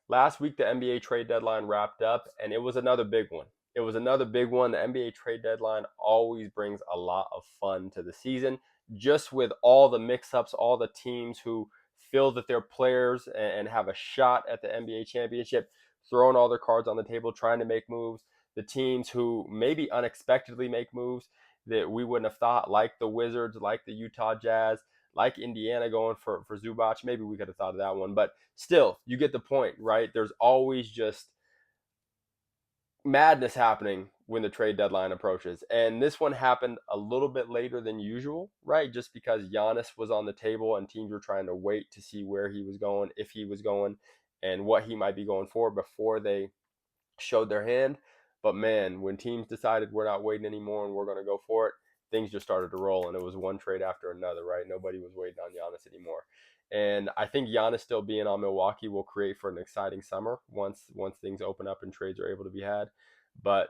Last week, the NBA trade deadline wrapped up, and it was another big one. It was another big one. The NBA trade deadline always brings a lot of fun to the season, just with all the mix ups, all the teams who feel that they're players and have a shot at the NBA championship, throwing all their cards on the table, trying to make moves. The teams who maybe unexpectedly make moves that we wouldn't have thought, like the Wizards, like the Utah Jazz, like Indiana going for Zubac. Maybe we could have thought of that one, but still, you get the point, right? There's always just madness happening when the trade deadline approaches. And this one happened a little bit later than usual, right? Just because Giannis was on the table and teams were trying to wait to see where he was going, if he was going, and what he might be going for before they showed their hand. But man, when teams decided we're not waiting anymore and we're going to go for it, things just started to roll, and it was one trade after another, right? Nobody was waiting on Giannis anymore. And I think Giannis still being on Milwaukee will create for an exciting summer once things open up and trades are able to be had. But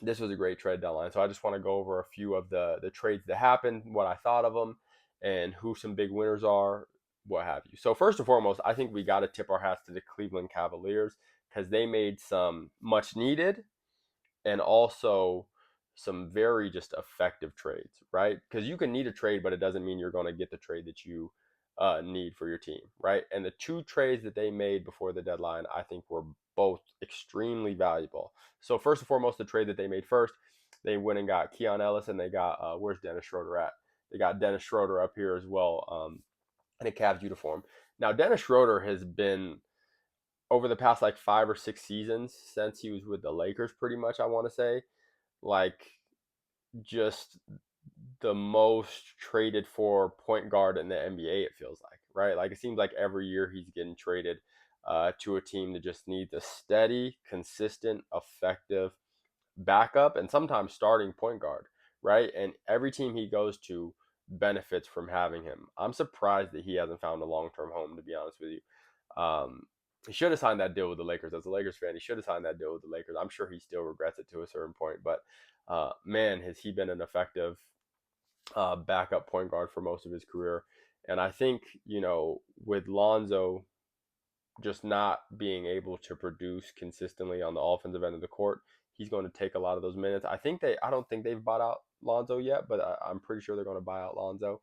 this was a great trade deadline. So I just want to go over a few of the trades that happened, what I thought of them, and who some big winners are, what have you. So first and foremost, I think we got to tip our hats to the Cleveland Cavaliers because they made some much needed and also some very just effective trades, right? Because you can need a trade, but it doesn't mean you're going to get the trade that you need for your team, right? And the two trades that they made before the deadline, I think, were both extremely valuable. So first and foremost, the trade that they made first, they went and got Keon Ellis, and they got where's Dennis Schroeder at? They got Dennis Schroeder up here as well in a Cavs uniform. Now Dennis Schroeder has been over the past like 5 or 6 seasons since he was with the Lakers, pretty much, I want to say, like just the most traded for point guard in the NBA, it feels like, right? Like it seems like every year he's getting traded to a team that just needs a steady, consistent, effective backup and sometimes starting point guard, right? And every team he goes to benefits from having him. I'm surprised that he hasn't found a long term home, to be honest with you. He should have signed that deal with the Lakers. As a Lakers fan, he should have signed that deal with the Lakers. I'm sure he still regrets it to a certain point, but man, has he been an effective backup point guard for most of his career. And I think, with Lonzo just not being able to produce consistently on the offensive end of the court, he's going to take a lot of those minutes. I don't think they've bought out Lonzo yet, but I'm pretty sure they're going to buy out Lonzo,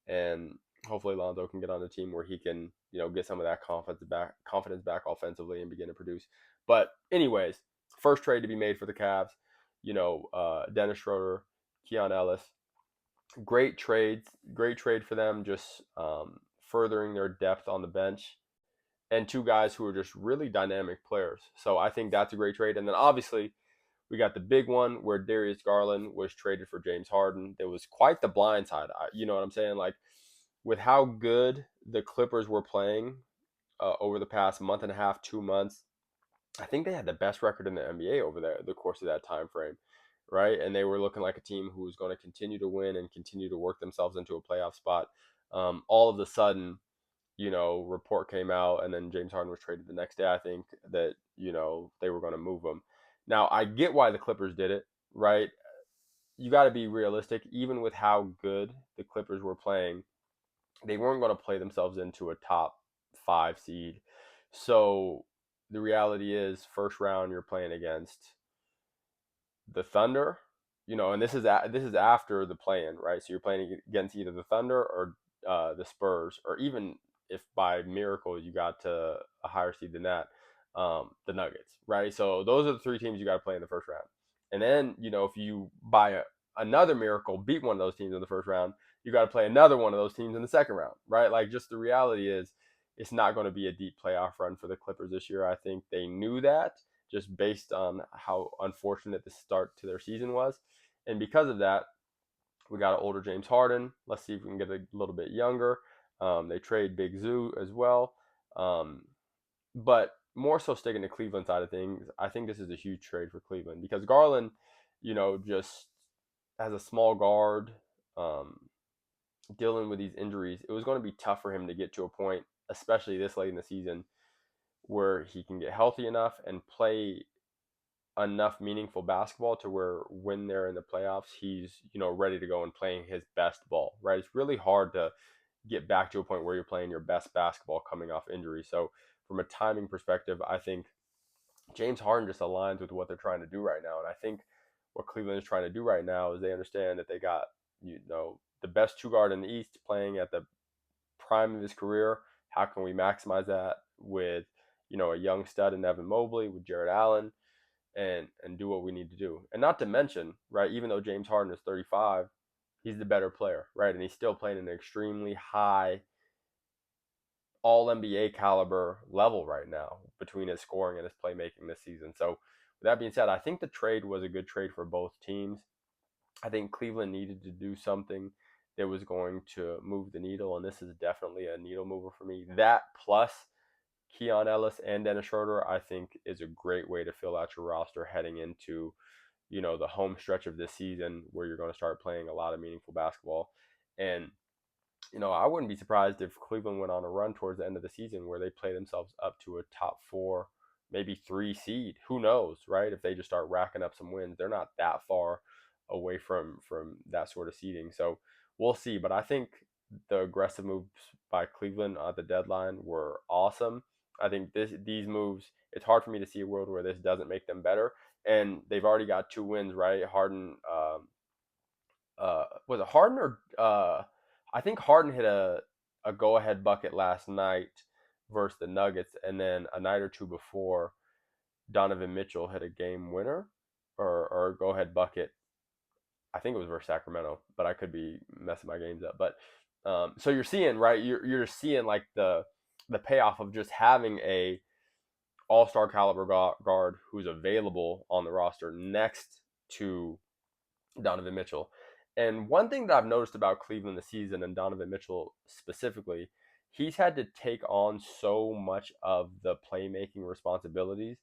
and hopefully Lonzo can get on a team where he can, get some of that confidence back offensively and begin to produce. But anyways, first trade to be made for the Cavs, Dennis Schroeder, Keon Ellis, great trade for them, just furthering their depth on the bench and two guys who are just really dynamic players. So I think that's a great trade. And then obviously we got the big one where Darius Garland was traded for James Harden. It was quite the blindside. You know what I'm saying? Like with how good the Clippers were playing over the past month and a half, 2 months, I think they had the best record in the NBA over the course of that time frame, right? And they were looking like a team who was going to continue to win and continue to work themselves into a playoff spot. All of a sudden, report came out, and then James Harden was traded the next day. I think that they were going to move him. Now I get why the Clippers did it, right? You got to be realistic. Even with how good the Clippers were playing, they weren't going to play themselves into a top 5 seed. So the reality is, first round you're playing against the Thunder, and this is after the play-in, right? So you're playing against either the Thunder or the Spurs, or even if by miracle you got to a higher seed than that, the Nuggets, right? So those are the three teams you got to play in the first round, and then if you by another miracle beat one of those teams in the first round, you got to play another one of those teams in the second round, right? Like just the reality is, it's not going to be a deep playoff run for the Clippers this year. I think they knew that just based on how unfortunate the start to their season was. And because of that, we got an older James Harden. Let's see if we can get a little bit younger. They trade Big Zoo as well. But more so sticking to Cleveland side of things, I think this is a huge trade for Cleveland because Garland, just as a small guard, um, dealing with these injuries, it was going to be tough for him to get to a point, especially this late in the season, where he can get healthy enough and play enough meaningful basketball to where when they're in the playoffs, he's ready to go and playing his best ball. Right? It's really hard to get back to a point where you're playing your best basketball coming off injury. So from a timing perspective, I think James Harden just aligns with what they're trying to do right now. And I think what Cleveland is trying to do right now is they understand that they got, the best two guard in the East playing at the prime of his career. How can we maximize that with, a young stud in Evan Mobley, with Jared Allen, and do what we need to do. And not to mention, right, even though James Harden is 35, he's the better player, right? And he's still playing at an extremely high all NBA caliber level right now between his scoring and his playmaking this season. So, with that being said, I think the trade was a good trade for both teams. I think Cleveland needed to do something that was going to move the needle, and this is definitely a needle mover for me. That plus Keon Ellis and Dennis Schroeder, I think, is a great way to fill out your roster heading into, the home stretch of this season where you're going to start playing a lot of meaningful basketball. And I wouldn't be surprised if Cleveland went on a run towards the end of the season where they play themselves up to a top 4, maybe 3 seed. Who knows, right? If they just start racking up some wins, they're not that far away from that sort of seeding. So we'll see. But I think the aggressive moves by Cleveland at the deadline were awesome. I think these moves, it's hard for me to see a world where this doesn't make them better. And they've already got 2 wins, right? Harden, was it Harden or I think Harden hit a go ahead bucket last night versus the Nuggets, and then a night or two before, Donovan Mitchell hit a game winner or a go ahead bucket. I think it was versus Sacramento, but I could be messing my games up. But so you're seeing, right? You're seeing like the payoff of just having a all-star caliber guard who's available on the roster next to Donovan Mitchell. And one thing that I've noticed about Cleveland this season, and Donovan Mitchell specifically, he's had to take on so much of the playmaking responsibilities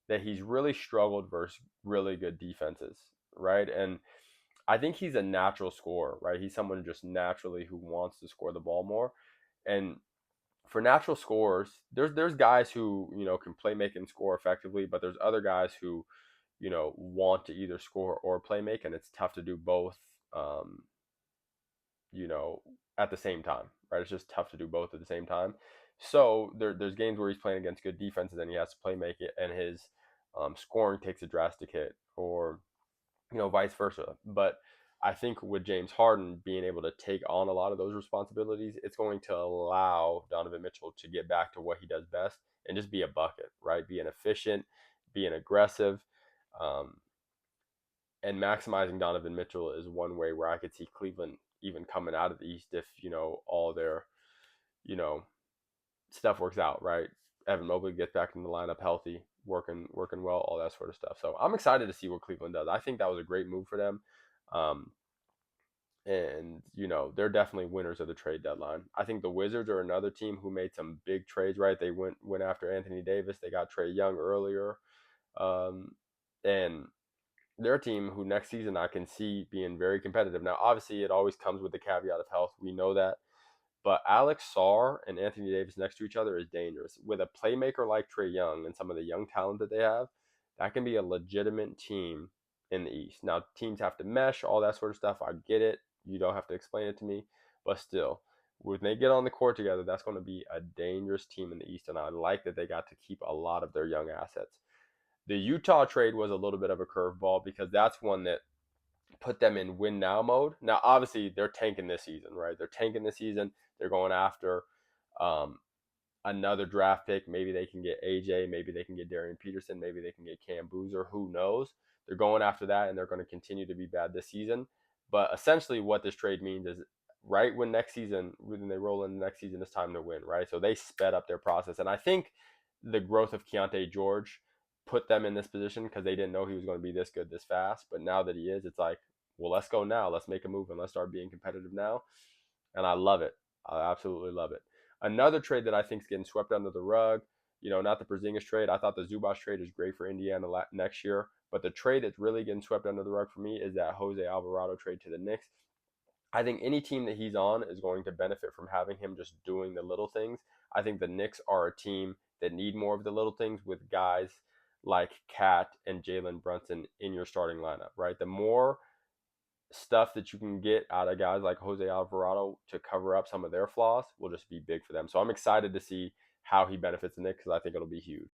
that he's really struggled versus really good defenses, right? And I think he's a natural scorer, right? He's someone just naturally who wants to score the ball more. And for natural scorers, there's guys who, can play make and score effectively, but there's other guys who, want to either score or play make, and it's tough to do both, um, you know, at the same time, right? It's just tough to do both at the same time. So there's games where he's playing against good defenses and he has to play make it, and his scoring takes a drastic hit, or vice versa. But I think with James Harden being able to take on a lot of those responsibilities, it's going to allow Donovan Mitchell to get back to what he does best and just be a bucket, right? Being efficient, being aggressive, um, and maximizing Donovan Mitchell is one way where I could see Cleveland even coming out of the East if all their you know stuff works out, right? Evan Mobley gets back in the lineup healthy, working well, all that sort of stuff. So I'm excited to see what Cleveland does. I think that was a great move for them. Um, and they're definitely winners of the trade deadline. I think the Wizards are another team who made some big trades, right? They went after Anthony Davis. They got Trae Young earlier, um, and they're a team who next season I can see being very competitive. Now, obviously, it always comes with the caveat of health. We know that. But Alex Sarr and Anthony Davis next to each other is dangerous. With a playmaker like Trae Young and some of the young talent that they have, that can be a legitimate team in the East. Now, teams have to mesh, all that sort of stuff. I get it. You don't have to explain it to me. But still, when they get on the court together, that's going to be a dangerous team in the East. And I like that they got to keep a lot of their young assets. The Utah trade was a little bit of a curveball because that's one that put them in win now mode. Now, obviously, they're tanking this season, right? They're tanking this season. They're going after um, another draft pick. Maybe they can get AJ. Maybe they can get Darian Peterson. Maybe they can get Cam Boozer. Who knows? They're going after that, and they're going to continue to be bad this season. But essentially, what this trade means is right when they roll in the next season, it's time to win, right? So they sped up their process. And I think the growth of Keontae George put them in this position because they didn't know he was going to be this good this fast. But now that he is, it's like, well, let's go now. Let's make a move and let's start being competitive now. And I love it. I absolutely love it. Another trade that I think is getting swept under the rug, not the Porzingis trade. I thought the Zubac trade is great for Indiana next year. But the trade that's really getting swept under the rug for me is that Jose Alvarado trade to the Knicks. I think any team that he's on is going to benefit from having him just doing the little things. I think the Knicks are a team that need more of the little things with guys like Cat and Jalen Brunson in your starting lineup, right? The more stuff that you can get out of guys like Jose Alvarado to cover up some of their flaws will just be big for them. So I'm excited to see how he benefits the Knicks because I think it'll be huge.